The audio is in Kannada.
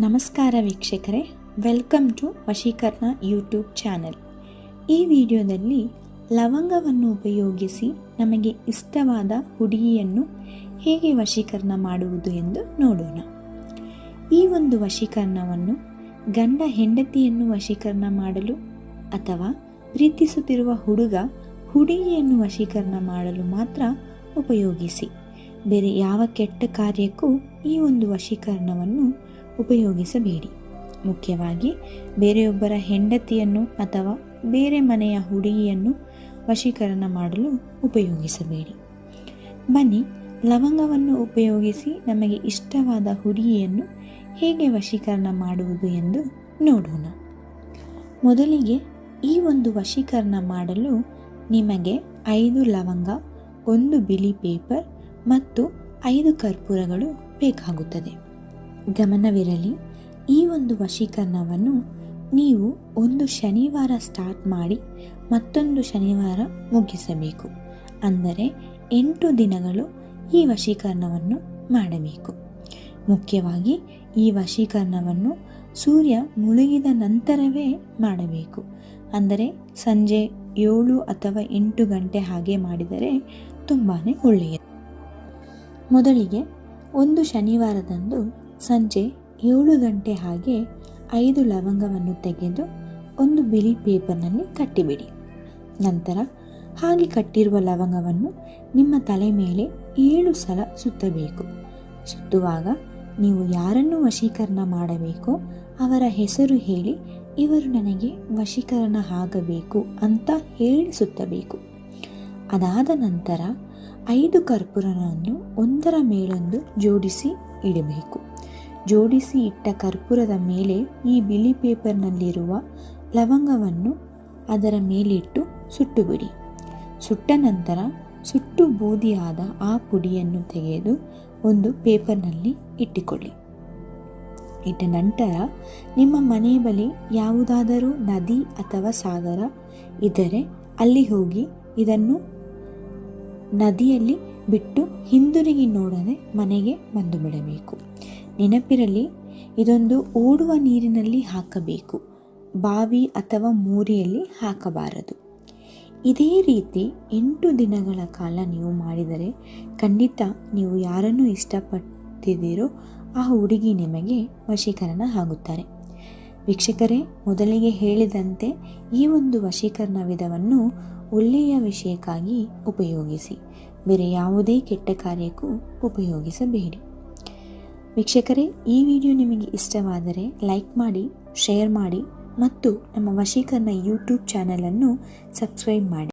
ನಮಸ್ಕಾರ ವೀಕ್ಷಕರೇ, ವೆಲ್ಕಮ್ ಟು ವಶೀಕರಣ ಯೂಟ್ಯೂಬ್ ಚಾನಲ್. ಈ ವಿಡಿಯೋದಲ್ಲಿ ಲವಂಗವನ್ನು ಉಪಯೋಗಿಸಿ ನಮಗೆ ಇಷ್ಟವಾದ ಹುಡುಗಿಯನ್ನು ಹೇಗೆ ವಶೀಕರಣ ಮಾಡುವುದು ಎಂದು ನೋಡೋಣ. ಈ ಒಂದು ವಶೀಕರಣವನ್ನು ಗಂಡ ಹೆಂಡತಿಯನ್ನು ವಶೀಕರಣ ಮಾಡಲು ಅಥವಾ ಪ್ರೀತಿಸುತ್ತಿರುವ ಹುಡುಗ ಹುಡುಗಿಯನ್ನು ವಶೀಕರಣ ಮಾಡಲು ಮಾತ್ರ ಉಪಯೋಗಿಸಿ. ಬೇರೆ ಯಾವ ಕೆಟ್ಟ ಕಾರ್ಯಕ್ಕೂ ಈ ಒಂದು ವಶೀಕರಣವನ್ನು ಉಪಯೋಗಿಸಬೇಡಿ. ಮುಖ್ಯವಾಗಿ ಬೇರೆಯೊಬ್ಬರ ಹೆಂಡತಿಯನ್ನು ಅಥವಾ ಬೇರೆ ಮನೆಯ ಹುಡುಗಿಯನ್ನು ವಶೀಕರಣ ಮಾಡಲು ಉಪಯೋಗಿಸಬೇಡಿ. ಬನ್ನಿ, ಲವಂಗವನ್ನು ಉಪಯೋಗಿಸಿ ನಮಗೆ ಇಷ್ಟವಾದ ಹುಡುಗಿಯನ್ನು ಹೇಗೆ ವಶೀಕರಣ ಮಾಡುವುದು ಎಂದು ನೋಡೋಣ. ಮೊದಲಿಗೆ ಈ ಒಂದು ವಶೀಕರಣ ಮಾಡಲು ನಿಮಗೆ 5 ಲವಂಗ, 1 ಬಿಳಿ ಪೇಪರ್ ಮತ್ತು 5 ಕರ್ಪೂರಗಳು ಬೇಕಾಗುತ್ತದೆ. ಗಮನವಿರಲಿ, ಈ ಒಂದು ವಶೀಕರಣವನ್ನು ನೀವು ಒಂದು ಶನಿವಾರ ಸ್ಟಾರ್ಟ್ ಮಾಡಿ ಮತ್ತೊಂದು ಶನಿವಾರ ಮುಗಿಸಬೇಕು. ಅಂದರೆ 8 ದಿನಗಳು ಈ ವಶೀಕರಣವನ್ನು ಮಾಡಬೇಕು. ಮುಖ್ಯವಾಗಿ ಈ ವಶೀಕರಣವನ್ನು ಸೂರ್ಯ ಮುಳುಗಿದ ನಂತರವೇ ಮಾಡಬೇಕು. ಅಂದರೆ ಸಂಜೆ 7 ಅಥವಾ 8 ಗಂಟೆ ಹಾಗೆ ಮಾಡಿದರೆ ತುಂಬಾ ಒಳ್ಳೆಯದು. ಮೊದಲಿಗೆ ಒಂದು ಶನಿವಾರದಂದು ಸಂಜೆ 7 ಗಂಟೆ ಹಾಗೆ 5 ಲವಂಗವನ್ನು ತೆಗೆದು ಒಂದು ಬಿಳಿ ಪೇಪರ್ನಲ್ಲಿ ಕಟ್ಟಿಬಿಡಿ. ನಂತರ ಹಾಗೆ ಕಟ್ಟಿರುವ ಲವಂಗವನ್ನು ನಿಮ್ಮ ತಲೆ ಮೇಲೆ 7 ಸಲ ಸುತ್ತಬೇಕು. ಸುತ್ತುವಾಗ ನೀವು ಯಾರನ್ನು ವಶೀಕರಣ ಮಾಡಬೇಕೋ ಅವರ ಹೆಸರು ಹೇಳಿ, ಇವರು ನನಗೆ ವಶೀಕರಣ ಆಗಬೇಕು ಅಂತ ಹೇಳಿ ಸುತ್ತಬೇಕು. ಅದಾದ ನಂತರ 5 ಕರ್ಪೂರವನ್ನು ಒಂದರ ಮೇಲೊಂದು ಜೋಡಿಸಿ ಇಡಬೇಕು. ಜೋಡಿಸಿ ಇಟ್ಟ ಕರ್ಪೂರದ ಮೇಲೆ ಈ ಬಿಳಿ ಪೇಪರ್ನಲ್ಲಿರುವ ಲವಂಗವನ್ನು ಅದರ ಮೇಲಿಟ್ಟು ಸುಟ್ಟುಬಿಡಿ. ಸುಟ್ಟ ನಂತರ ಸುಟ್ಟು ಬೂದಿಯಾದ ಆ ಪುಡಿಯನ್ನು ತೆಗೆದು ಒಂದು ಪೇಪರ್ನಲ್ಲಿ ಇಟ್ಟುಕೊಳ್ಳಿ. ಇಟ್ಟ ನಂತರ ನಿಮ್ಮ ಮನೆ ಬಳಿ ಯಾವುದಾದರೂ ನದಿ ಅಥವಾ ಸಾಗರ ಇದ್ದರೆ ಅಲ್ಲಿ ಹೋಗಿ ಇದನ್ನು ನದಿಯಲ್ಲಿ ಬಿಟ್ಟು ಹಿಂದಿರುಗಿ ನೋಡದೆ ಮನೆಗೆ ಬಂದು ಬಿಡಬೇಕು. ನೆನಪಿರಲಿ, ಇದೊಂದು ಓಡುವ ನೀರಿನಲ್ಲಿ ಹಾಕಬೇಕು, ಬಾವಿ ಅಥವಾ ಮೋರಿಯಲ್ಲಿ ಹಾಕಬಾರದು. ಇದೇ ರೀತಿ 8 ದಿನಗಳ ಕಾಲ ನೀವು ಮಾಡಿದರೆ ಖಂಡಿತ ನೀವು ಯಾರನ್ನು ಇಷ್ಟಪಟ್ಟಿದ್ದೀರೋ ಆ ಹುಡುಗಿ ನಿಮಗೆ ವಶೀಕರಣ ಆಗುತ್ತಾರೆ. ವೀಕ್ಷಕರೇ, ಮೊದಲಿಗೆ ಹೇಳಿದಂತೆ ಈ ಒಂದು ವಶೀಕರಣ ವಿಧವನ್ನು ಒಳ್ಳೆಯ ವಿಷಯಕ್ಕಾಗಿ ಉಪಯೋಗಿಸಿ. ಬೇರೆ ಯಾವುದೇ ಕೆಟ್ಟ ಕಾರ್ಯಕ್ಕೂ ಉಪಯೋಗಿಸಬೇಡಿ. ವೀಕ್ಷಕರೇ, ಈ ವಿಡಿಯೋ ನಿಮಗೆ ಇಷ್ಟವಾದರೆ ಲೈಕ್ ಮಾಡಿ, ಶೇರ್ ಮಾಡಿ ಮತ್ತು ನಮ್ಮ ವಶೀಕರಣ ಯೂಟ್ಯೂಬ್ ಚಾನಲನ್ನು ಸಬ್ಸ್ಕ್ರೈಬ್ ಮಾಡಿ.